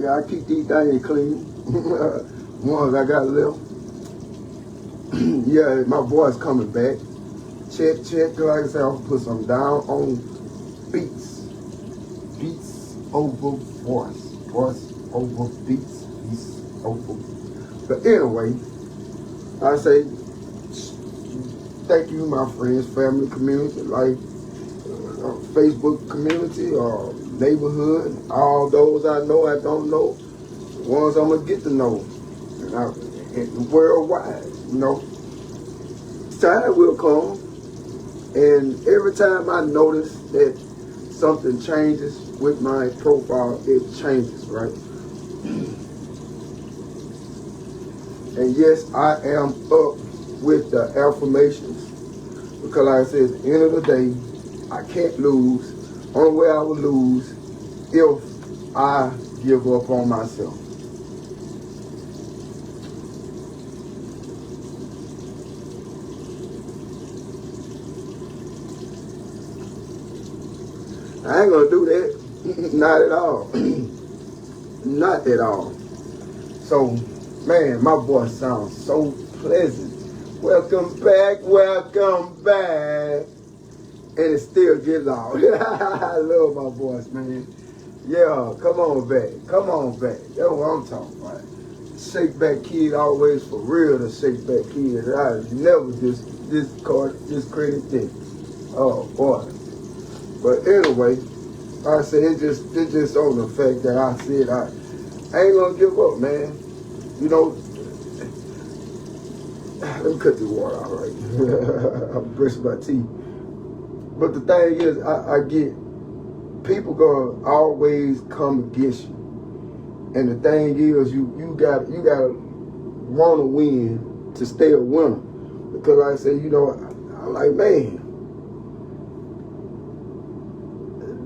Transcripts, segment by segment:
Yeah, I keep these things clean. Ones I got left. Yeah, my voice coming back. Check. Like I said, I'll put some down on beats. Beats over voice. Voice over beats. Beats over. But anyway, I say thank you, my friends, family, community, life, Facebook community, or neighborhood, all those I know, I don't know, the ones I'm going to get to know, and worldwide, you know. Time will come, and every time I notice that something changes with my profile, it changes, right? And yes, I am up with the affirmations, because like I said, at the end of the day, I can't lose. Only way I will lose if I give up on myself. I ain't gonna do that. Not at all. Not at all. So, man, my voice sounds so pleasant. Welcome back. And it still gets loud. I love my voice, man. Yeah, come on back. That's what I'm talking about. Shake back kid, always for real, the shake back kid. I never discredit things. Oh boy. But anyway, like I said, it's just on the fact that I said I ain't gonna give up, man. You know, let me cut the water out right. I'm brushing my teeth. But the thing is, I get people gonna always come against you. And the thing is, you gotta want to win to stay a winner. Because like I say, you know, I'm like, man,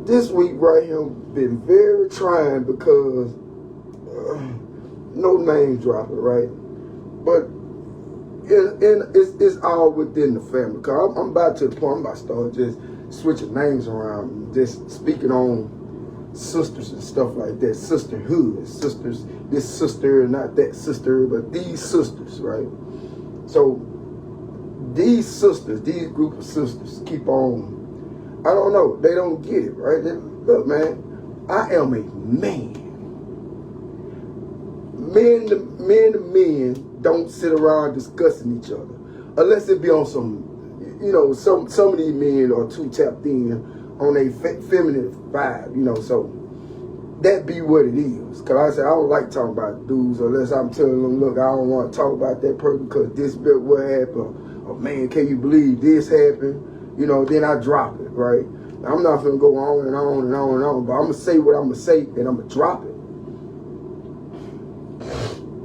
this week right here been very trying because no name dropping, right? But it's all within the family. Cause I'm about to the point, I'm about to start just switching names around, just speaking on sisters and stuff like that. Sisterhood, sisters, this sister, not that sister, but these sisters, right? So these sisters, these group of sisters keep on, I don't know, they don't get it, right? Look, man, I am a man. Men to men don't sit around discussing each other. Unless it be on some, you know, some of these men are too tapped in on a feminine vibe, you know, so that be what it is. Because I say I don't like talking about dudes unless I'm telling them, look, I don't want to talk about that person because this bit what happened. Or, man, can you believe this happened? You know, then I drop it, right? I'm not going to go on and on and on and on, but I'm going to say what I'm going to say and I'm going to drop it.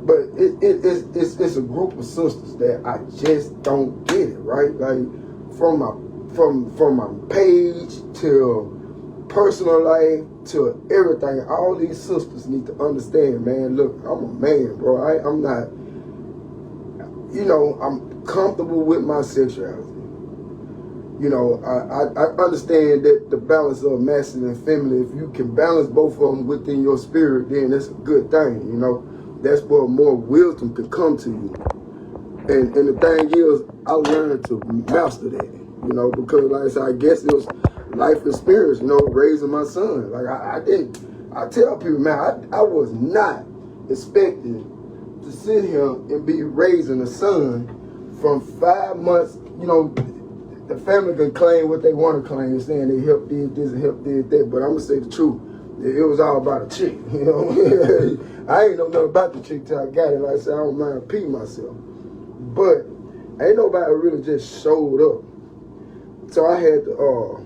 But it's a group of sisters that I just don't get it, right? Like from my page to personal life to everything, all these sisters need to understand, man, look, I'm a man, bro. I'm not, you know, I'm comfortable with my sexuality. You know, I understand that the balance of masculine and feminine, if you can balance both of them within your spirit, then that's a good thing, you know. That's where more wisdom can come to you. And the thing is, I learned to master that, you know, because like I said, I guess it was life experience, you know, raising my son. Like I tell people, man, I was not expecting to sit here and be raising a son from 5 months, you know. The family can claim what they want to claim, saying they helped did this and helped did that, but I'm going to say the truth. It was all about a chick, you know. I ain't know nothing about the chick till I got it. Like I said, I don't mind repeating myself. But ain't nobody really just showed up. So I had to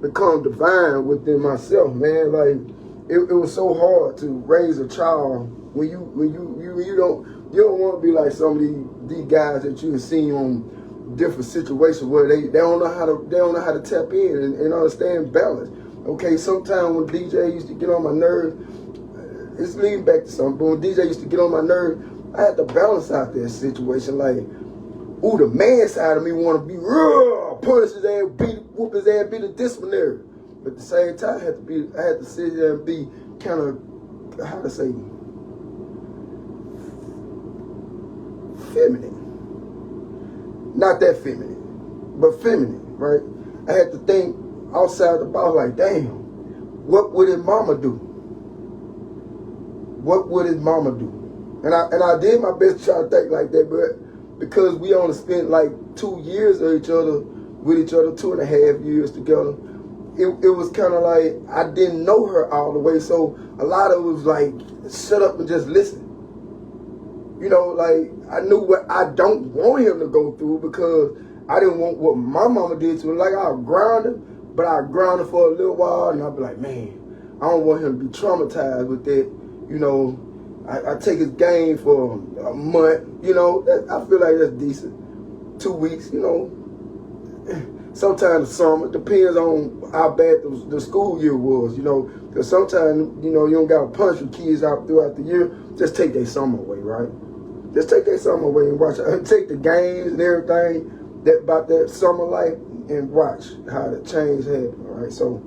become divine within myself, man. Like it was so hard to raise a child when you don't want to be like some of these guys that you have seen on different situations where they don't know how to tap in and understand balance. Okay, sometimes when DJ used to get on my nerves, it's leading back to something, but when DJ used to get on my nerves, I had to balance out that situation. Like, ooh, the man side of me want to be punish his ass, whoop his ass, be the disciplinary. But at the same time, I had to sit there and be kind of how to say, feminine. Not that feminine, but feminine, right? I had to think outside the box, like, damn, what would his mama do? What would his mama do? And I did my best to try to think like that, but because we only spent like 2 years with each other, 2.5 years together, it was kind of like I didn't know her all the way, so a lot of it was like, shut up and just listen. You know, like, I knew what I don't want him to go through because I didn't want what my mama did to him. Like, I'll ground him, but I'll ground him for a little while, and I'll be like, man, I don't want him to be traumatized with that. You know, I take his game for a month, you know. I feel like that's decent. 2 weeks, you know. Sometimes the summer, depends on how bad the school year was, you know. Because sometimes, you know, you don't got to punch your kids out throughout the year. Just take their summer away, right? Just take their summer away and watch. Take the games and everything about that summer life and watch how the change happened, all right? So,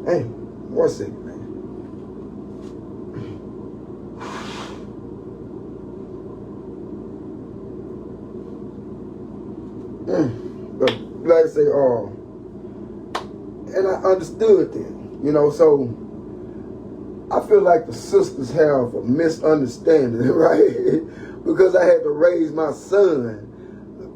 hey, 1 second, man. But like I say, and I understood that, you know, so I feel like the sisters have a misunderstanding, right? Because I had to raise my son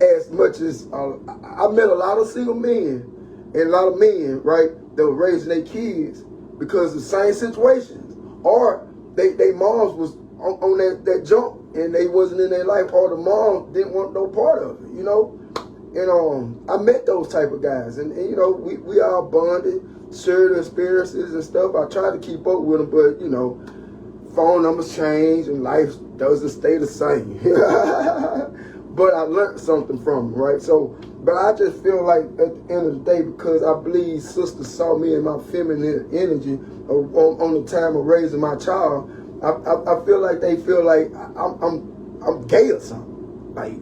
as much as, I met a lot of single men and a lot of men, right, that were raising their kids because of the same situations. Or they moms was on that jump and they wasn't in their life, or the mom didn't want no part of it, you know? And I met those type of guys, and you know, we all bonded, shared experiences and stuff. I tried to keep up with them, but you know, phone numbers change and life doesn't stay the same. But I learned something from them, right? So, but I just feel like at the end of the day, because I believe sisters saw me in my feminine energy on the time of raising my child, I feel like they feel like I'm gay or something, like.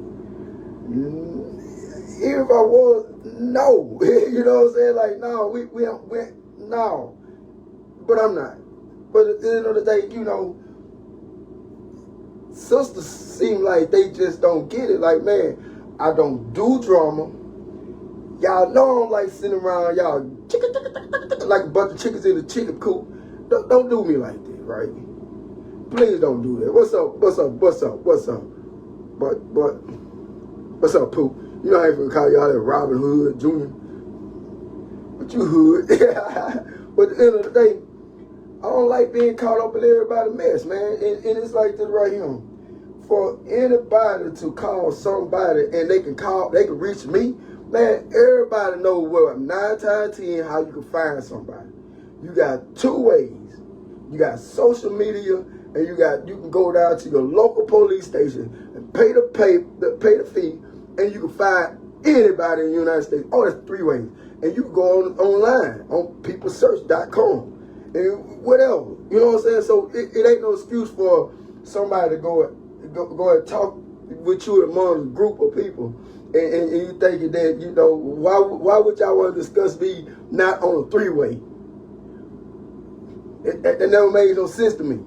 Even if I was, no. You know what I'm saying? Like, no, we no. But I'm not. But at the end of the day, you know, sisters seem like they just don't get it. Like, man, I don't do drama. Y'all know I don't like sitting around y'all like a bunch of chickens in a chicken coop. Don't do me like that, right? Please don't do that. What's up? What's up? What's up? What's up? But what's up, Pooh? You know, I ain't gonna call y'all that Robin Hood Jr. But you hood. But at the end of the day, I don't like being caught up in everybody's mess, man. And it's like this right here. For anybody to call somebody and they can reach me, man, everybody knows well 9 times 10 how you can find somebody. You got 2 ways. You got social media, and you can go down to your local police station and pay the fee. And you can find anybody in the United States. Oh, that's 3 ways. And you can go online on peoplesearch.com and whatever. You know what I'm saying? So it ain't no excuse for somebody to go and talk with you among a group of people. And you thinking that, you know, why would y'all want to discuss me not on a 3-way? It never made no sense to me.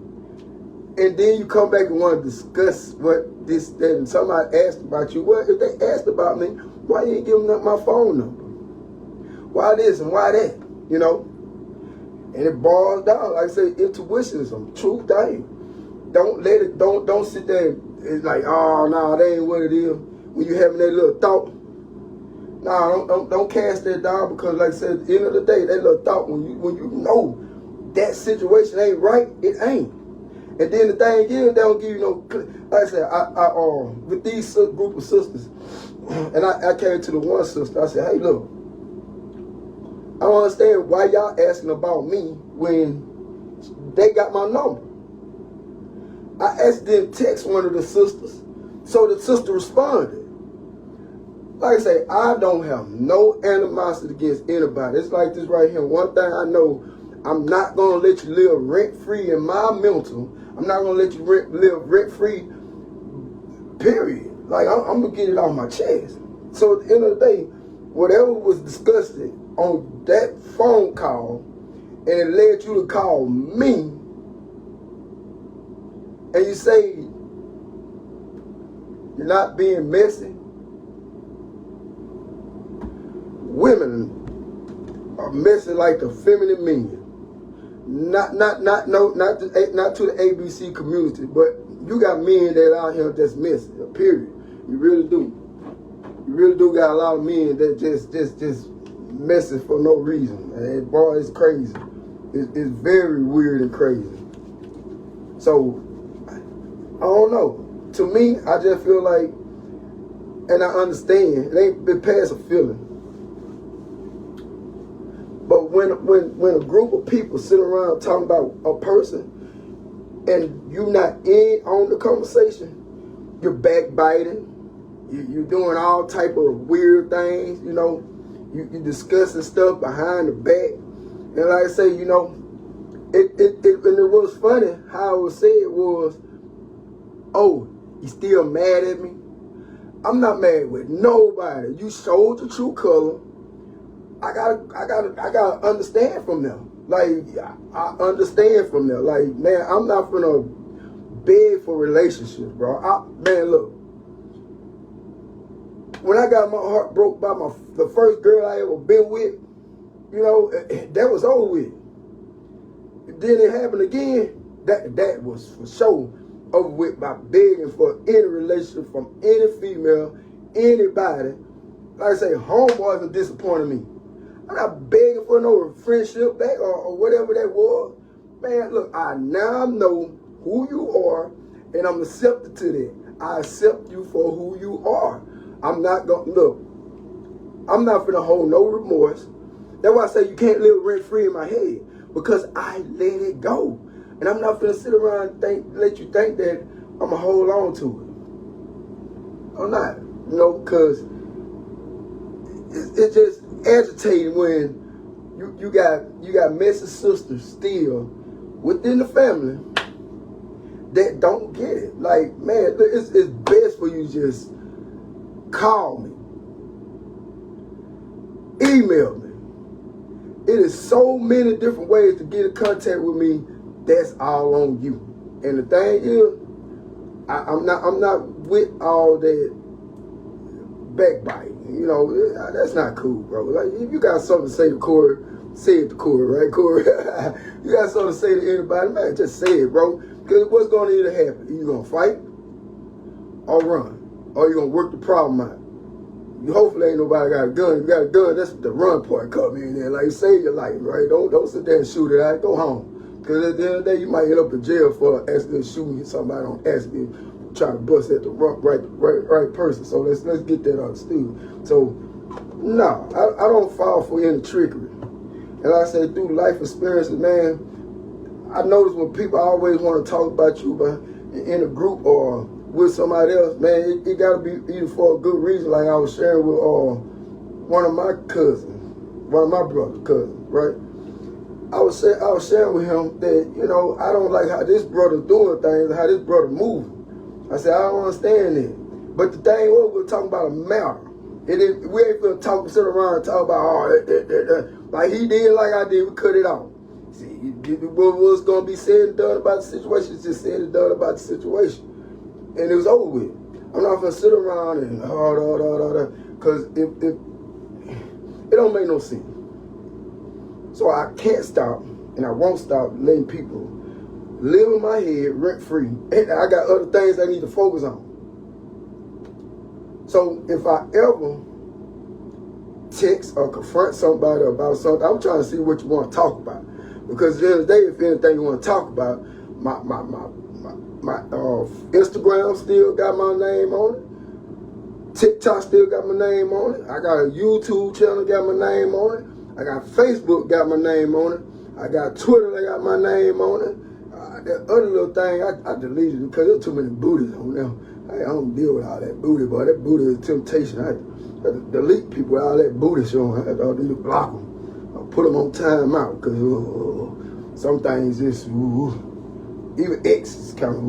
And then you come back and want to discuss what this, that, and somebody asked about you. Well, if they asked about me, why you ain't giving up my phone number? Why this and why that? You know? And it boils down, like I say, intuition is some truth thing. Don't sit there and like, oh, no, that ain't what it is. When you having that little thought, don't cast that down, because like I said, at the end of the day, that little thought, when you know that situation ain't right, it ain't. And then the thing is, they don't give you no, like I said, I with these group of sisters, and I came to the one sister, I said, hey, look, I don't understand why y'all asking about me when they got my number. I accidentally text one of the sisters, so the sister responded. Like I say, I don't have no animosity against anybody. It's like this right here. One thing I know, I'm not going to let you live rent-free in my mental. I'm not going to let you live rent-free, period. Like, I'm going to get it off my chest. So at the end of the day, whatever was discussed on that phone call and it led you to call me, and you say you're not being messy. Women are messy like the feminine minion. Not to the ABC community, but you got men that out here just messy. Period. You really do. You really do got a lot of men that just messy for no reason. And boy, it's crazy. It's very weird and crazy. So I don't know. To me, I just feel like, and I understand, it ain't been past a feeling. But when a group of people sit around talking about a person and you not in on the conversation, you're backbiting, you're doing all type of weird things, you know, you discussing stuff behind the back. And like I say, you know, and it was funny how it was said was, oh, you still mad at me? I'm not mad with nobody. You showed the true color. I gotta understand from them. Like, I understand from them. Like, man, I'm not gonna beg for relationships, bro. Man, look. When I got my heart broke by the first girl I ever been with, you know, that was over with. Then it happened again. That was for sure over with by begging for any relationship from any female, anybody. Like I say, homeboys are disappointing me. I'm not begging for no friendship back or whatever that was. Man, look, I now know who you are, and I'm accepted to that. I accept you for who you are. I'm not gonna, look, I'm not gonna hold no remorse. That's why I say you can't live rent-free in my head, because I let it go. And I'm not gonna sit around and let you think that I'm gonna hold on to it. I'm not, you know, because it's just agitating when you got messy sisters still within the family that don't get it. Like, man, it's best for you to just call me, email me. It is so many different ways to get in contact with me. That's all on you. And the thing is, I'm not with all that backbiting. You know, that's not cool, bro. Like, if you got something to say to Corey, say it to Corey, right, Corey? You got something to say to anybody, man, just say it, bro. Because what's going to either happen? You going to fight or run? Or you going to work the problem out? Hopefully ain't nobody got a gun. If you got a gun, that's the run part come in there. Like, save your life, right? Don't sit there and shoot it out. Go home. Because at the end of the day, you might end up in jail for accidentally shooting somebody on accident, trying to bust at the right person. So let's get that understood. So, no, I don't fall for any trickery. And like I said, through life experiences, man, I notice when people always want to talk about you in a group or with somebody else, man, it got to be either for a good reason. Like I was sharing with one of my brother's cousins, right? I was sharing with him that, you know, I don't like how this brother doing things, how this brother moving. I said, I don't understand it. But the thing was, we're talking about a matter. We ain't gonna sit around and talk about, like he did, like I did, we cut it off. See, what was gonna be said and done about the situation, just said and done about the situation. And it was over with. I'm not gonna sit around and, because it don't make no sense. So I can't stop, and I won't stop letting people live in my head rent-free. And I got other things I need to focus on. So if I ever text or confront somebody about something, I'm trying to see what you want to talk about. Because at the end of the day, if anything you want to talk about, my Instagram still got my name on it. TikTok still got my name on it. I got a YouTube channel got my name on it. I got Facebook got my name on it. I got Twitter that got my name on it. That other little thing, I deleted it because there's too many booties on there. I don't deal with all that booty, but that booty is a temptation. I delete people, all that booty showing. I need to block them. I'll put them on timeout because some things just, even X is kind of,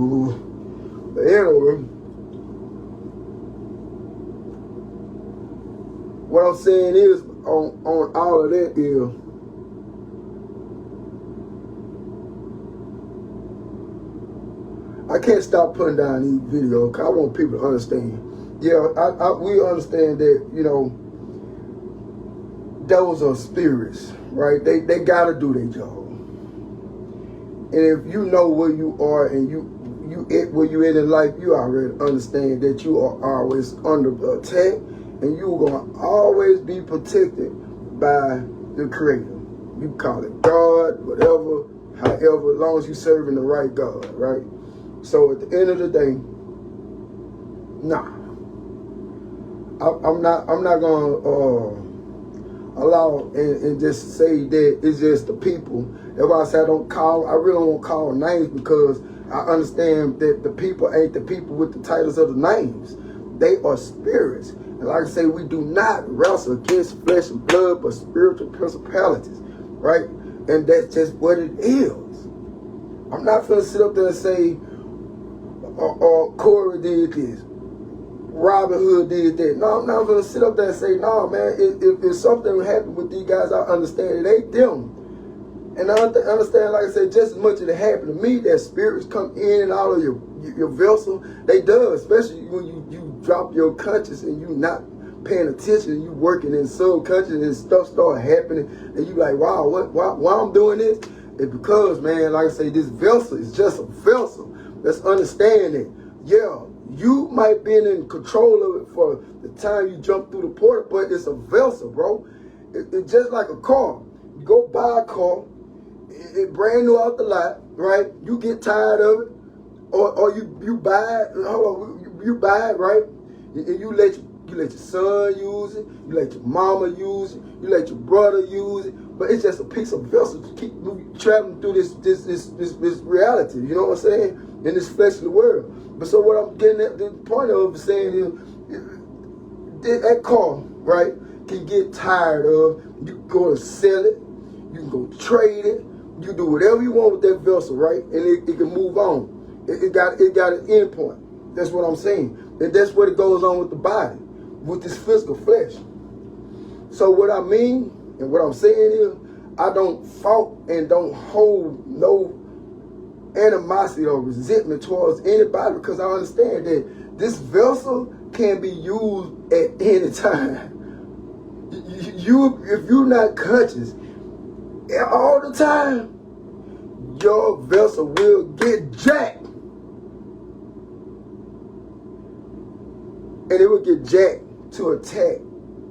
But anyway, what I'm saying is, on all of that is, I can't stop putting down these videos because I want people to understand. Yeah, we understand that, you know, those are spirits, right? They got to do their job. And if you know where you are and where you in life, you already understand that you are always under attack and you're going to always be protected by the Creator. You call it God, whatever, however, as long as you're serving the right God, right? So at the end of the day, nah. I'm not gonna allow and just say that it's just the people. That's why I say I really don't want to call names, because I understand that the people ain't the people with the titles of the names. They are spirits. And like I say, we do not wrestle against flesh and blood, but spiritual principalities, right? And that's just what it is. I'm not gonna sit up there and say, Corey did this, Robin Hood did that. No, I'm not going to sit up there and say, no, man, if something happened with these guys, I understand it ain't them. And I understand, like I said, just as much as it happened to me, that spirits come in and out of your vessel. They do, especially when you drop your conscience and you not paying attention, you working in subconscious and stuff start happening, and you like, wow, why I'm doing this? It's because, man, like I say, this vessel is just a vessel. Let's understand it. Yeah, you might be in control of it for the time you jump through the portal, but it's a vessel, bro. It's just like a car. You go buy a car, it's brand new out the lot, right? You get tired of it, or you buy it. You buy it, right? And you let your son use it, you let your mama use it, you let your brother use it, but it's just a piece of vessel to keep traveling through this reality. You know what I'm saying? In this fleshly world. But so what I'm getting at, the point of saying is, that car, right, can get tired of. You can go and sell it. You can go trade it. You do whatever you want with that vessel, right? And it can move on. It got an end point. That's what I'm saying. And that's what it goes on with the body, with this physical flesh. So what I mean and what I'm saying is, I don't fault and don't hold no animosity or resentment towards anybody, because I understand that this vessel can be used at any time. If you're not conscious all the time, your vessel will get jacked. And it will get jacked to attack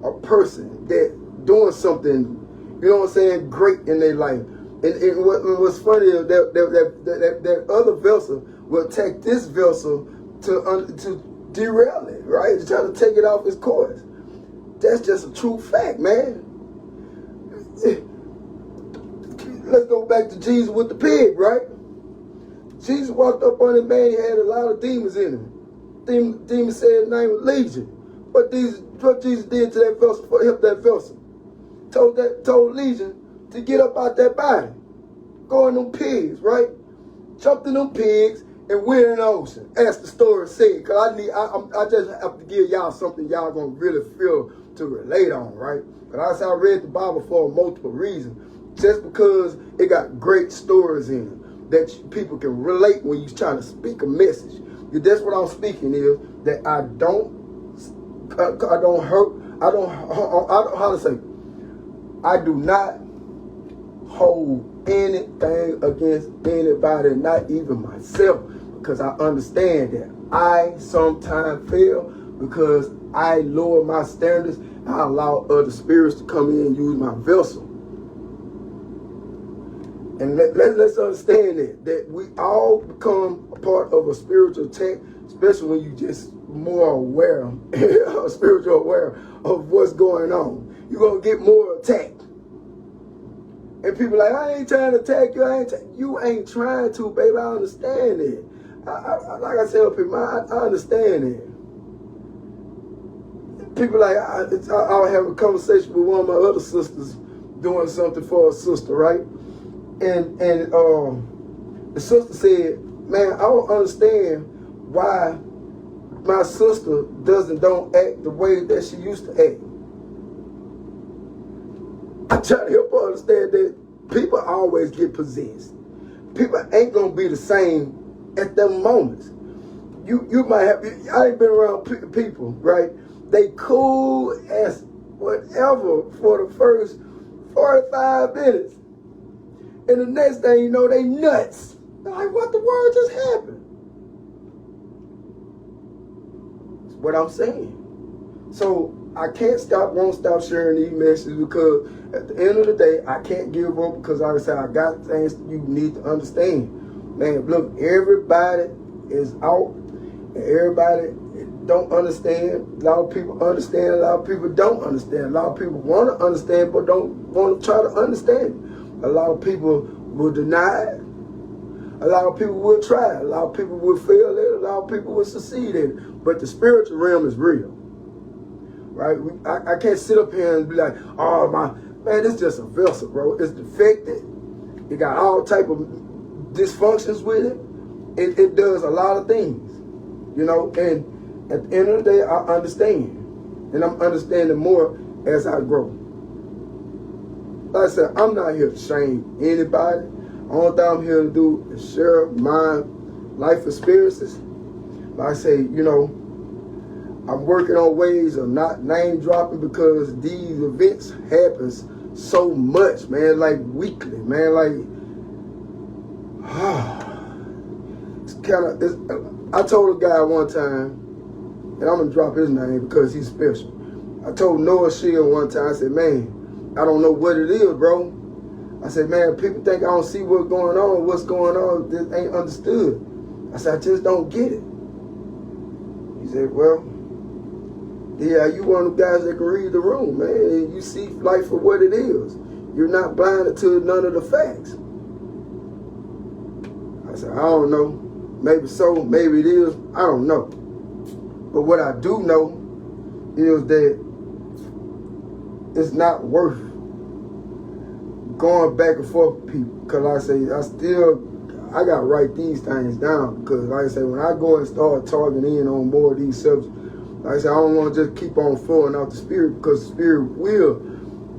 a person that doing something, you know what I'm saying, great in their life. And what's funny is that other vessel will attack this vessel to derail it, right? To try to take it off its course. That's just a true fact, man. Let's go back to Jesus with the pig, right? Jesus walked up on him, man, he had a lot of demons in him. Demons said his name was Legion. What Jesus did to that vessel, for help that vessel. Told Legion to get up out that body. Go in them pigs, right? Jumped in them pigs and went in the ocean. As the story said. Because I just have to give y'all something y'all gonna really feel to relate on, right? Because I read the Bible for multiple reasons. Just because it got great stories in it that people can relate when you're trying to speak a message. That's what I'm speaking is that I don't do not hold anything against anybody, not even myself, because I understand that I sometimes fail because I lower my standards. I allow other spirits to come in and use my vessel. And let's understand that we all become a part of a spiritual attack, especially when you just more aware, spiritual aware of what's going on. You're going to get more attacked. And people like, I ain't trying to attack you. You ain't trying to, baby. I understand it. Like I tell people, I understand it. People like, I'll have a conversation with one of my other sisters doing something for a sister, right? And the sister said, man, I don't understand why my sister don't act the way that she used to act. I try to help her understand that people always get possessed. People ain't gonna be the same at them moments. You might have, I ain't been around people, right? They cool as whatever for the first 45 minutes. And the next thing you know, they nuts. They're like, what the world just happened? That's what I'm saying. So I can't stop, won't stop sharing these messages because at the end of the day, I can't give up because like I said, I got things you need to understand. Man, look, everybody is out and everybody don't understand. A lot of people understand, a lot of people don't understand. A lot of people want to understand but don't want to try to understand. A lot of people will deny it. A lot of people will try. A lot of people will fail at it. A lot of people will succeed in it. But the spiritual realm is real. Right? I can't sit up here and be like, oh, man, it's just a vessel, bro. It's defected. It got all type of dysfunctions with it. It does a lot of things. You know, and at the end of the day, I understand. And I'm understanding more as I grow. Like I said, I'm not here to shame anybody. All thing I'm here to do is share my life experiences. Like I say, you know, I'm working on ways of not name dropping because these events happens so much, man, like weekly, man, like, it's kind of, I told a guy one time, and I'm going to drop his name because he's special. I told Noah Shield one time, I said, man, I don't know what it is, bro. I said, man, people think I don't see what's going on, this ain't understood. I said, I just don't get it. He said, well, yeah, you one of the guys that can read the room, man, and you see life for what it is. You're not blinded to none of the facts. I said, I don't know. Maybe so, maybe it is, I don't know. But what I do know is that it's not worth going back and forth with people. Because like I say, I got to write these things down. Because like I say, when I go and start talking in on more of these subjects, like I said, I don't want to just keep on flowing out the spirit because the spirit will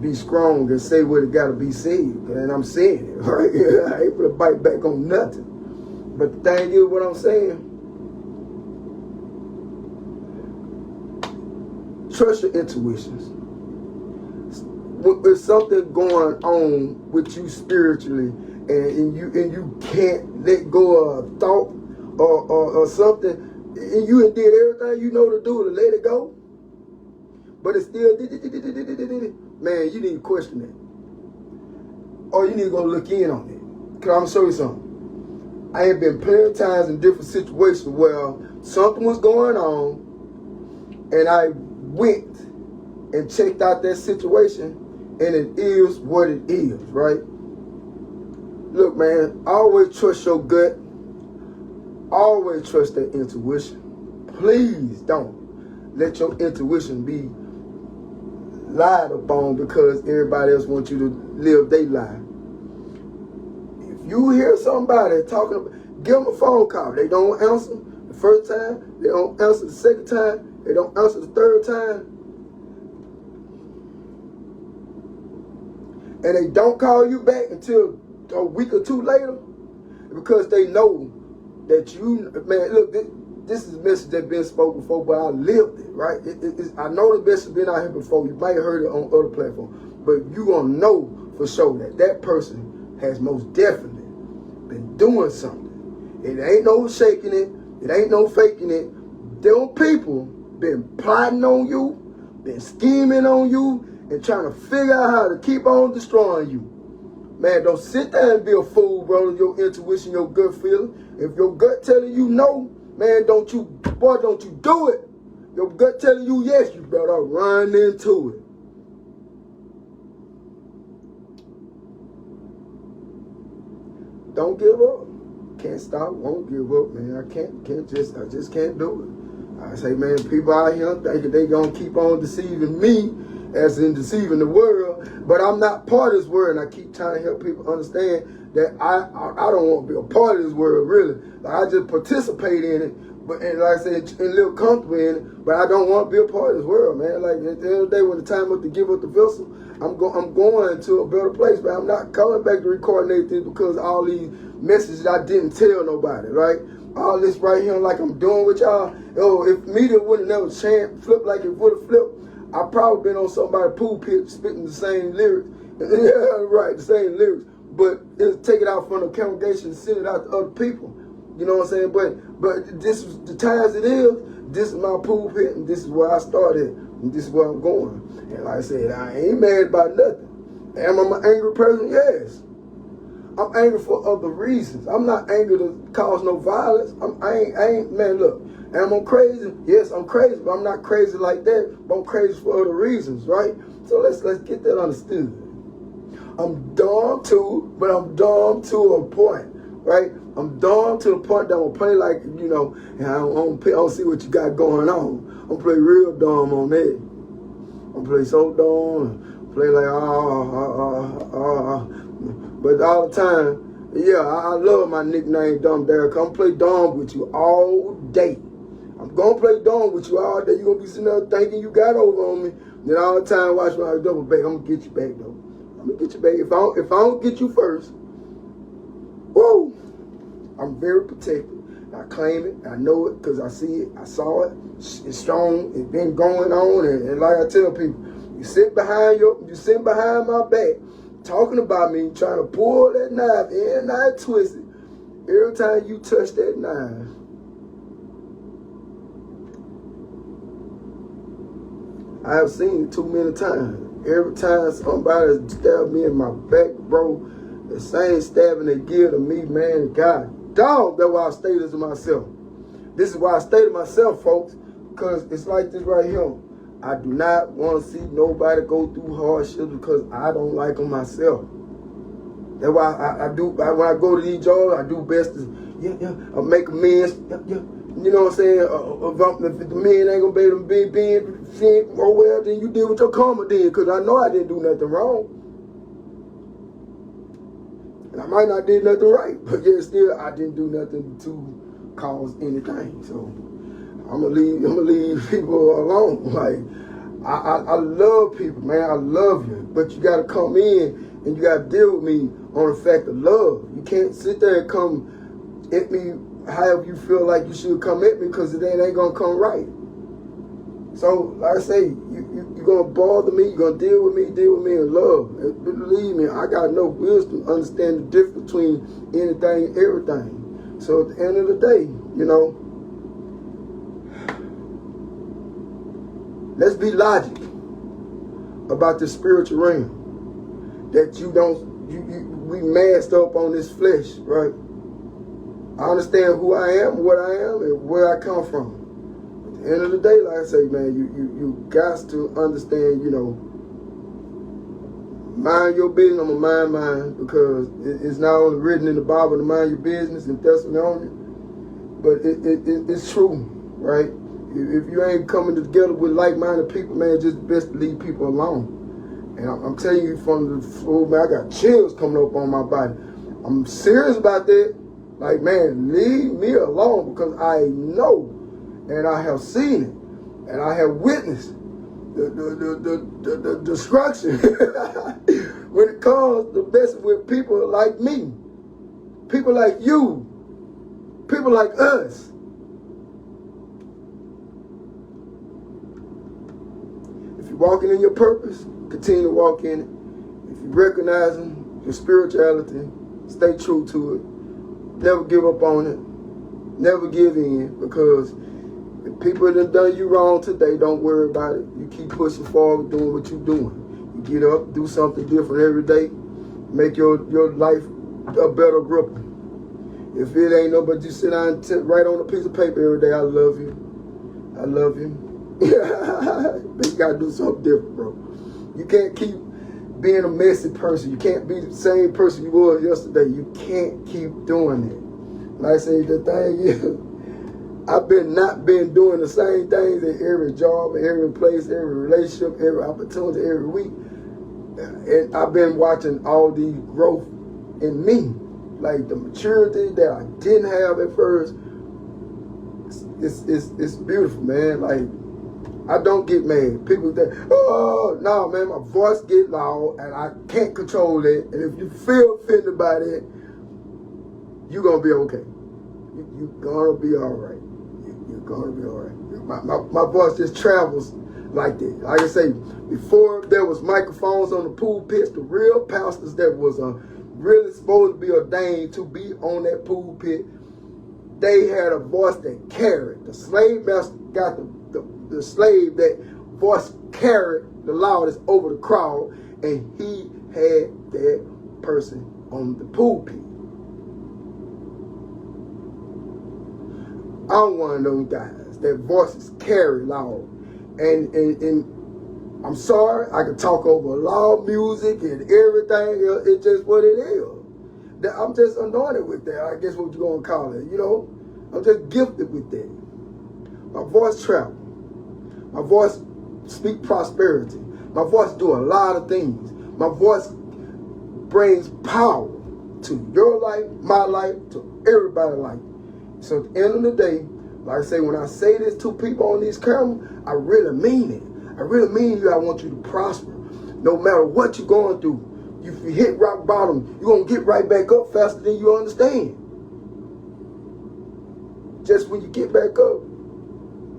be strong and say what it got to be said. And I'm saying it, right? I ain't going to bite back on nothing. But the thing is what I'm saying, trust your intuitions. If something going on with you spiritually and you can't let go of a thought or something, and you did everything you know to do to let it go, but it's still, man, you need to question it. Or you need to go look in on it. Because I'm going to show you something. I have been plenty of times in different situations where something was going on and I went and checked out that situation and it is what it is, right? Look, man, always trust your gut. Always trust that intuition. Please don't let your intuition be lied upon because everybody else wants you to live their life. If you hear somebody talking about, give them a phone call. They don't answer the first time. They don't answer the second time. They don't answer the third time. And they don't call you back until a week or two later because they know that you, man, look, this is a message that's been spoken before, but I lived it, right? I know the message has been out here before. You might have heard it on other platforms, but you gonna know for sure that that person has most definitely been doing something. It ain't no shaking it. It ain't no faking it. Them people been plotting on you, been scheming on you, and trying to figure out how to keep on destroying you. Man, don't sit there and be a fool, bro. Your intuition, your gut feeling. If your gut telling you no, man, don't you do it. Your gut telling you yes, you better run into it. Don't give up. Can't stop, won't give up, man. I just can't do it. I say, man, people out here thinking they gonna keep on deceiving me, as in deceiving the world, but I'm not part of this world, and I keep trying to help people understand that I don't want to be a part of this world, really. Like, I just participate in it, but and like I said, and live comfortable in it, but I don't want to be a part of this world, man. Like, at the end of the day, when the time is to give up the vessel, I'm going to a better place, but I'm not coming back to record anything because all these messages I didn't tell nobody, right? all this right here like I'm doing with y'all. Oh, if media would have never flipped like it would have flipped, I probably been on somebody's pulpit spitting the same lyrics. Yeah, right, the same lyrics. But it'll take it out from the congregation and send it out to other people. You know what I'm saying? But this is the times it is. This is my pulpit, and this is where I started, and this is where I'm going. And like I said, I ain't mad about nothing. Am I an angry person? Yes. I'm angry for other reasons. I'm not angry to cause no violence. I ain't, man, look. Am I crazy? Yes, I'm crazy, but I'm not crazy like that. But I'm crazy for other reasons, right? So let's get that understood. I'm dumb too, but I'm dumb to a point, right? I'm dumb to the point that I'm gonna play like, you know, and I don't see what you got going on. I'm gonna play real dumb on that. I'm gonna play so dumb, play like but all the time, yeah, I love my nickname Dumb Derek. I'm play dumb with you all day. I'm gonna play dumb with you all day. You gonna be sitting there thinking you got over on me. Then all the time watch my double back. I'm gonna get you back though. I'm gonna get you back. If I don't get you first, whoa, I'm very protected. I claim it. I know it because I see it. I saw it. It's strong. It's been going on. And like I tell people, you sit behind my back, talking about me, trying to pull that knife and I twist it. Every time you touch that knife, I have seen it too many times. Every time somebody stabbed me in my back, bro, the same stabbing they give to me, man, God, dog, that's why I stay this to myself. This is why I stay to myself, folks, because it's like this right here. I do not want to see nobody go through hardships because I don't like them myself. That's why when I go to these jobs, I do best to, I make amends, you know what I'm saying? If the men ain't gonna be able to be, oh well, then you deal with your karma then, because I know I didn't do nothing wrong. And I might not did nothing right, but yet still I didn't do nothing to cause anything. So I'm gonna leave people alone. Like I love people, man. I love you, but you gotta come in and you gotta deal with me on the fact of love. You can't sit there and come at me however you feel like you should come at me, because it ain't gonna come right. So like I say, you're gonna bother me, you're gonna deal with me in love. And believe me, I got enough wisdom to understand the difference between anything and everything. So at the end of the day, you know, let's be logic about the spiritual realm. That we masked up on this flesh, right? I understand who I am, what I am, and where I come from. At the end of the day, like I say, man, you got to understand, you know, mind your business, I'm going to mind mine, because it's not only written in the Bible to mind your business in Thessalonians, but it's true, right? If you ain't coming together with like-minded people, man, it's just best to leave people alone. And I'm telling you from the floor, man, I got chills coming up on my body. I'm serious about that. Like, man, leave me alone, because I know and I have seen it and I have witnessed the destruction when it comes to messing with people like me, people like you, people like us. If you're walking in your purpose, continue to walk in it. If you're recognizing your spirituality, stay true to it. Never give up on it. Never give in, because if people that done you wrong today, don't worry about it. You keep pushing forward, doing what you're doing. You get up, do something different every day. Make your life a better ripple. If it ain't nobody, you sit down and write on a piece of paper every day, I love you. I love you. But you gotta do something different, bro. You can't keep being a messy person. You can't be the same person you were yesterday. You can't keep doing it. Like I say, the thing is, I've not been doing the same things in every job, every place, every relationship, every opportunity, every week. And I've been watching all the growth in me. Like the maturity that I didn't have at first. It's beautiful, man. Like, I don't get mad. People think, oh, no, man, my voice get loud and I can't control it. And if you feel offended by that, you're going to be okay. You're gonna be all right. You're gonna be all right. My voice just travels like that. Like I say, before there was microphones on the pulpits, the real pastors that was really supposed to be ordained to be on that pulpit, they had a voice that carried. The slave master got the slave that voice carried the loudest over the crowd, and he had that person on the pulpit. I'm one of those guys that voices carry loud. And I'm sorry, I can talk over loud music and everything else. It's just what it is. I'm just anointed with that. I guess what you're going to call it, you know. I'm just gifted with that. My voice travels. My voice speak prosperity. My voice do a lot of things. My voice brings power to your life, my life, to everybody's life. So at the end of the day, like I say, when I say this to people on these cameras, I really mean it. I really mean you. I want you to prosper. No matter what you're going through, if you hit rock bottom, you're going to get right back up faster than you understand. Just when you get back up,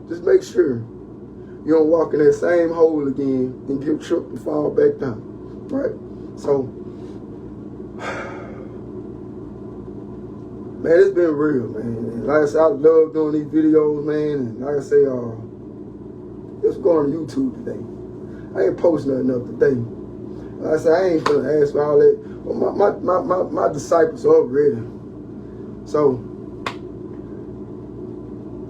just make sure you don't walk in that same hole again and get tripped and fall back down. Right? So, man, it's been real, man. And like I said, I love doing these videos, man. And like I say, let's go on YouTube today. I ain't posting nothing up today. Like I said, I ain't gonna ask for all that. Well, my disciples are ready. So,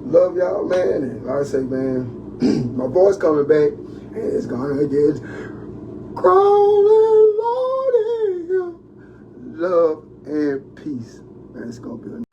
love y'all, man. And like I say, man, my voice coming back, and it's gonna get crawling, Lord, love and peace. Man, it's gonna be